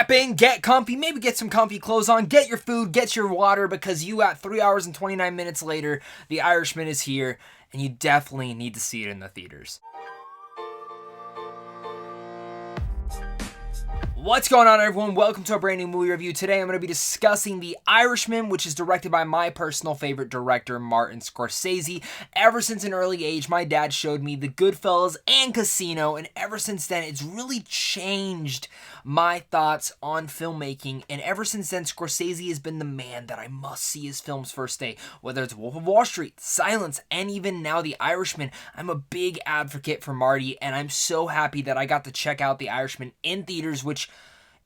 strap in, get comfy, maybe get some comfy clothes on, get your food, get your water, because you got 3 hours and 29 minutes later, The Irishman is here, and you definitely need to see it in the theaters. What's going on, everyone? Welcome to a brand new movie review. Today I'm going to be discussing The Irishman, which is directed by my personal favorite director, Martin Scorsese. Ever since an early age, my dad showed me The Goodfellas and Casino, and ever since then, it's really changed my thoughts on filmmaking. And ever since then, Scorsese has been the man that I must see his films first day. Whether it's Wolf of Wall Street, Silence, and even now The Irishman, I'm a big advocate for Marty, and I'm so happy that I got to check out The Irishman in theaters, which,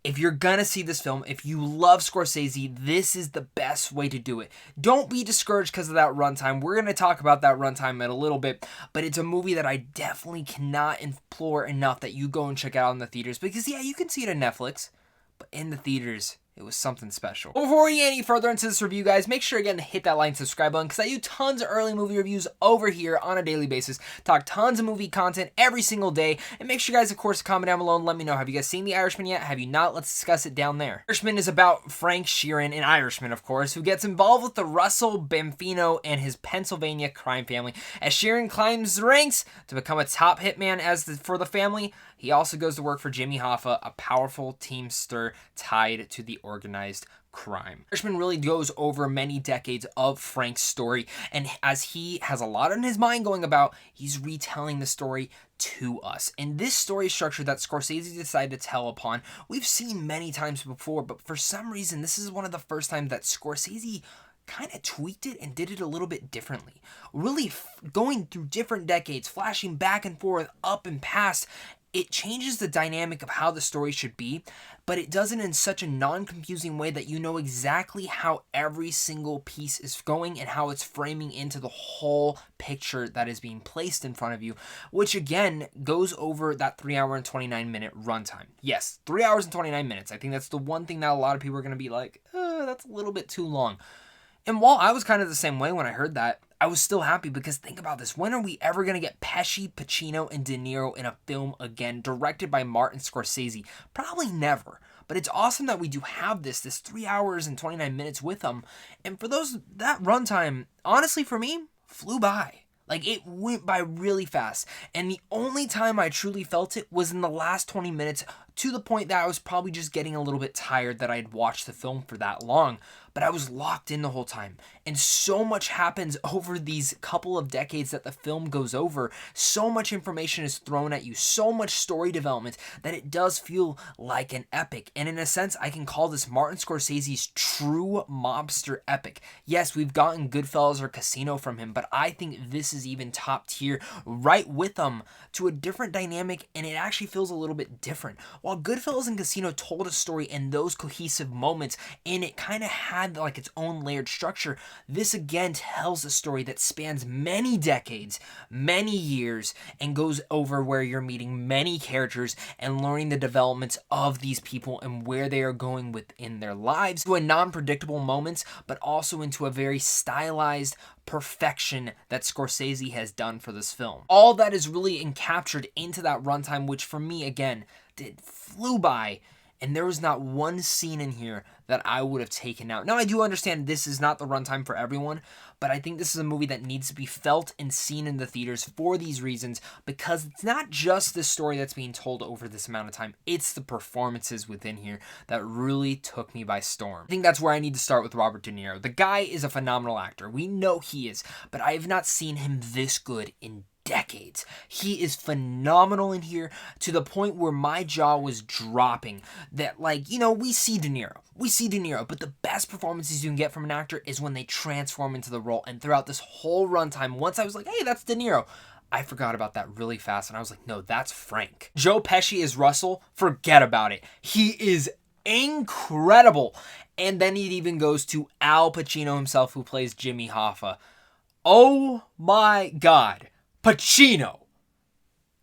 if you're gonna see this film, if you love Scorsese, this is the best way to do it. Don't be discouraged because of that runtime. We're gonna talk about that runtime in a little bit, but it's a movie that I definitely cannot implore enough that you go and check out in the theaters, because yeah, you can see it on Netflix, but in the theaters, it was something special. Before we get any further into this review, guys, make sure again to hit that like and subscribe button, because I do tons of early movie reviews over here on a daily basis. Talk tons of movie content every single day. And make sure you guys, of course, comment down below and let me know. Have you guys seen The Irishman yet? Have you not? Let's discuss it down there. Irishman is about Frank Sheeran, an Irishman, of course, who gets involved with the Russell Bufalino and his Pennsylvania crime family. As Sheeran climbs the ranks to become a top hitman for the family, he also goes to work for Jimmy Hoffa, a powerful teamster tied to the organized crime. Irishman really goes over many decades of Frank's story, and as he has a lot on his mind going about, he's retelling the story to us. And this story structure that Scorsese decided to tell upon, we've seen many times before, but for some reason, this is one of the first times that Scorsese kind of tweaked it and did it a little bit differently. Really going through different decades, flashing back and forth, up and past. It changes the dynamic of how the story should be, but it does it in such a non-confusing way that you know exactly how every single piece is going and how it's framing into the whole picture that is being placed in front of you, which again goes over that 3 hour and 29 minute runtime. Yes, 3 hours and 29 minutes. I think that's the one thing that a lot of people are going to be like, that's a little bit too long. And while I was kind of the same way when I heard that, I was still happy, because think about this. When are we ever going to get Pesci, Pacino, and De Niro in a film again, directed by Martin Scorsese? Probably never. But it's awesome that we do have this 3 hours and 29 minutes with them. And for those, that runtime, honestly for me, flew by. Like, it went by really fast. And the only time I truly felt it was in the last 20 minutes, to the point that I was probably just getting a little bit tired that I'd watched the film for that long. But I was locked in the whole time. And so much happens over these couple of decades that the film goes over. So much information is thrown at you. So much story development that it does feel like an epic. And in a sense, I can call this Martin Scorsese's true mobster epic. Yes, we've gotten Goodfellas or Casino from him, but I think this is even top tier, right with them, to a different dynamic, and it actually feels a little bit different. While Goodfellas and Casino told a story in those cohesive moments, and it kind of had like its own layered structure, this again tells a story that spans many decades, many years, and goes over where you're meeting many characters and learning the developments of these people and where they are going within their lives, to a non-predictable moments, but also into a very stylized perfection that Scorsese has done for this film. All that is really encaptured into that runtime, which for me, again, flew by. And there was not one scene in here that I would have taken out. Now, I do understand this is not the runtime for everyone, but I think this is a movie that needs to be felt and seen in the theaters for these reasons, because it's not just the story that's being told over this amount of time, it's the performances within here that really took me by storm. I think that's where I need to start with Robert De Niro. The guy is a phenomenal actor. We know he is, but I have not seen him this good in decades. He is phenomenal in here, to the point where my jaw was dropping. That, like, you know, we see De Niro, but the best performances you can get from an actor is when they transform into the role. And throughout this whole runtime, once I was like, hey, that's De Niro, I forgot about that really fast, and I was like, no, that's Frank. Joe Pesci is Russell, forget about it. He is incredible. And then it even goes to Al Pacino himself, who plays Jimmy Hoffa. Oh my God. Pacino.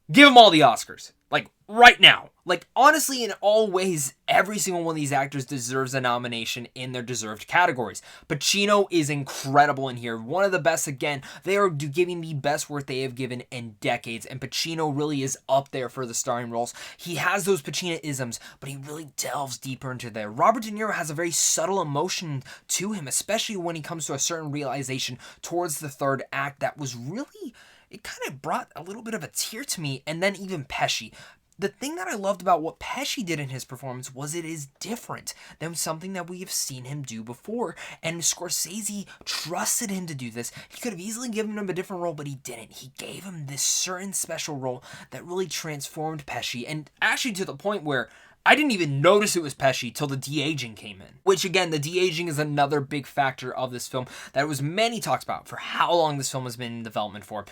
Give him all the Oscars. Like, right now. Like, honestly, in all ways, every single one of these actors deserves a nomination in their deserved categories. Pacino is incredible in here. One of the best, again. They are giving the best work they have given in decades, and Pacino really is up there for the starring roles. He has those Pacino-isms, but he really delves deeper into there. Robert De Niro has a very subtle emotion to him, especially when he comes to a certain realization towards the third act that was really... It kind of brought a little bit of a tear to me, and then even Pesci. The thing that I loved about what Pesci did in his performance was it is different than something that we have seen him do before, and Scorsese trusted him to do this. He could have easily given him a different role, but he didn't. He gave him this certain special role that really transformed Pesci, and actually to the point where I didn't even notice it was Pesci till the de-aging came in. Which, again, the de-aging is another big factor of this film that was many talks about for how long this film has been in development for.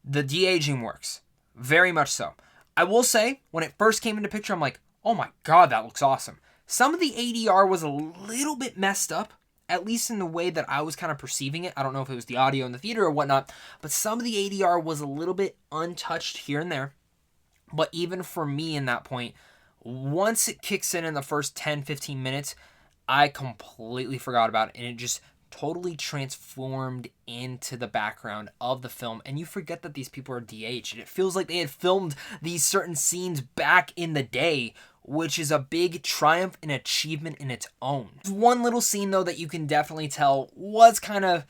The de-aging works. Very much so. I will say, when it first came into picture, I'm like, oh my god, that looks awesome. Some of the ADR was a little bit messed up, at least in the way that I was kind of perceiving it. I don't know if it was the audio in the theater or whatnot, but some of the ADR was a little bit untouched here and there. But even for me in that point, once it kicks in the first 10-15 minutes, I completely forgot about it, and it just totally transformed into the background of the film, and you forget that these people are DH, and it feels like they had filmed these certain scenes back in the day, which is a big triumph and achievement in its own. One little scene, though, that you can definitely tell was kind of...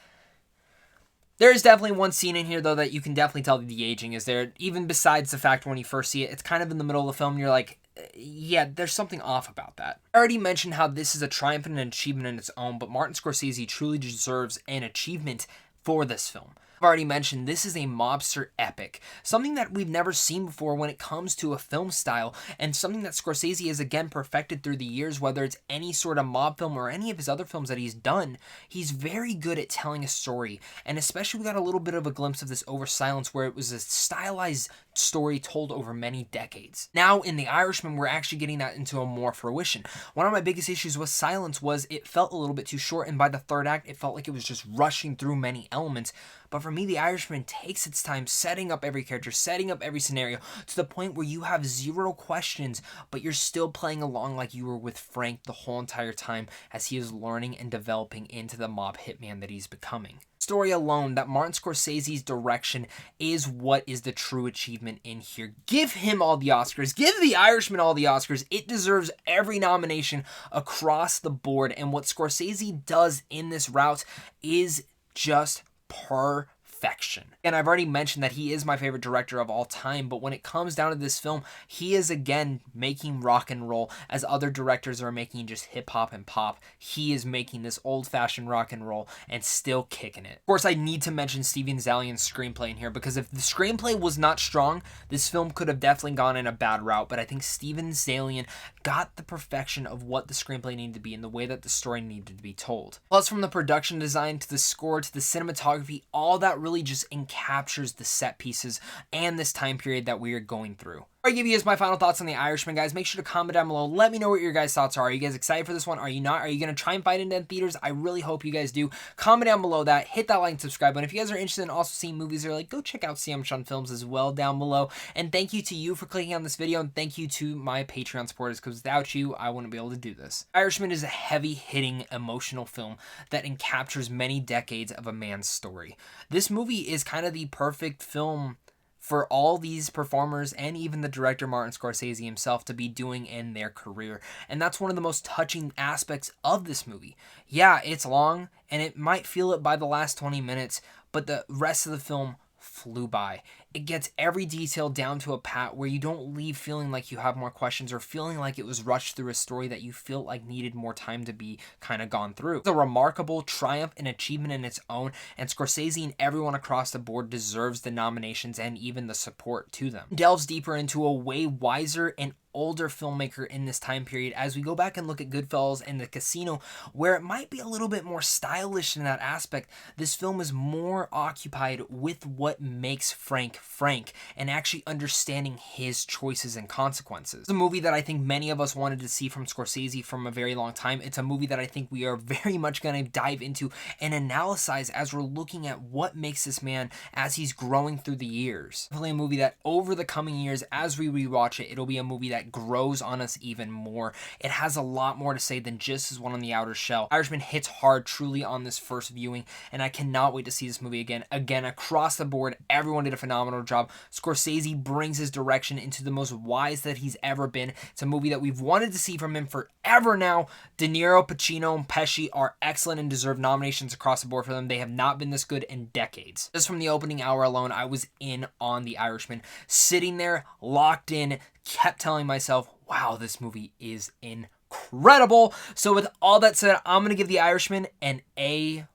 There's definitely one scene in here, though, that you can definitely tell the de-aging is there, even besides the fact when you first see it, it's kind of in the middle of the film, and you're like, yeah, there's something off about that. I already mentioned how this is a triumph and an achievement in its own, but Martin Scorsese truly deserves an achievement for this film. I've already mentioned this is a mobster epic, something that we've never seen before when it comes to a film style, and something that Scorsese has again perfected through the years, whether it's any sort of mob film or any of his other films that he's done. He's very good at telling a story, and especially we got a little bit of a glimpse of this over Silence, where it was a stylized story told over many decades. Now in The Irishman, we're actually getting that into a more fruition. One of my biggest issues with Silence was it felt a little bit too short, and by the third act, it felt like it was just rushing through many elements. But for me, The Irishman takes its time setting up every character, setting up every scenario, to the point where you have zero questions, but you're still playing along like you were with Frank the whole entire time as he is learning and developing into the mob hitman that he's becoming. Story alone, that Martin Scorsese's direction is what is the true achievement in here. Give him all the Oscars. Give The Irishman all the Oscars. It deserves every nomination across the board, and what Scorsese does in this route is just perfection. And I've already mentioned that he is my favorite director of all time, but when it comes down to this film, he is again making rock and roll as other directors are making just hip hop and pop. He is making this old-fashioned rock and roll and still kicking it. Of course, I need to mention Steven Zaillian's screenplay in here, because if the screenplay was not strong, this film could have definitely gone in a bad route, but I think Steven Zaillian got the perfection of what the screenplay needed to be and the way that the story needed to be told. Plus, from the production design to the score to the cinematography, all that really just captures the set pieces and this time period that we are going through. Before I give you guys my final thoughts on The Irishman, guys, make sure to comment down below. Let me know what your guys' thoughts are. Are you guys excited for this one? Are you not? Are you going to try and find it in theaters? I really hope you guys do. Comment down below that. Hit that like and subscribe button. If you guys are interested in also seeing movies that are like, go check out CM Sean Films as well down below. And thank you to you for clicking on this video, and thank you to my Patreon supporters, because without you, I wouldn't be able to do this. Irishman is a heavy-hitting, emotional film that encaptures many decades of a man's story. This movie is kind of the perfect film for all these performers and even the director Martin Scorsese himself to be doing in their career. And that's one of the most touching aspects of this movie. Yeah, it's long, and it might feel it by the last 20 minutes, but the rest of the film flew by. It gets every detail down to a pat where you don't leave feeling like you have more questions or feeling like it was rushed through a story that you feel like needed more time to be kind of gone through. It's a remarkable triumph and achievement in its own, and Scorsese and everyone across the board deserves the nominations and even the support to them. It delves deeper into a way wiser and older filmmaker in this time period as we go back and look at Goodfellas and the Casino, where it might be a little bit more stylish in that aspect. This film is more occupied with what makes Frank Frank and actually understanding his choices and consequences. It's a movie that I think many of us wanted to see from Scorsese from a very long time. It's a movie that I think we are very much going to dive into and analyze as we're looking at what makes this man as he's growing through the years. Definitely a movie that over the coming years, as we rewatch it, it'll be a movie that grows on us even more. It has a lot more to say than just his One on the Outer Shell. Irishman hits hard truly on this first viewing, and I cannot wait to see this movie again. Again, across the board, everyone did a phenomenal job. Scorsese brings his direction into the most wise that he's ever been. It's a movie that we've wanted to see from him forever now. De Niro, Pacino, and Pesci are excellent and deserve nominations across the board for them. They have not been this good in decades. Just from the opening hour alone, I was in on The Irishman. Sitting there, locked in, kept telling myself, wow, this movie is incredible. So with all that said, I'm going to give The Irishman an A+.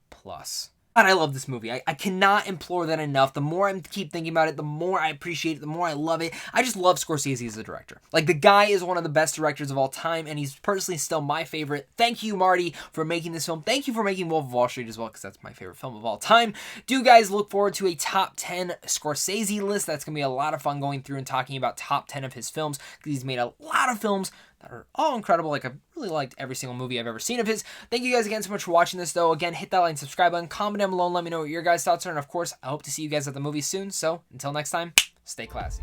God, I love this movie. I cannot implore that enough. The more I keep thinking about it, the more I appreciate it, the more I love it. I just love Scorsese as a director. Like, the guy is one of the best directors of all time, and he's personally still my favorite. Thank you, Marty, for making this film. Thank you for making Wolf of Wall Street as well, because that's my favorite film of all time. Do guys look forward to a top 10 Scorsese list. That's going to be a lot of fun going through and talking about top 10 of his films, because he's made a lot of films that are all incredible. Like, I've really liked every single movie I've ever seen of his. Thank you guys again so much for watching this, though. Again, hit that like and subscribe button, comment down below, and let me know what your guys' thoughts are. And of course, I hope to see you guys at the movies soon. So until next time, stay classy.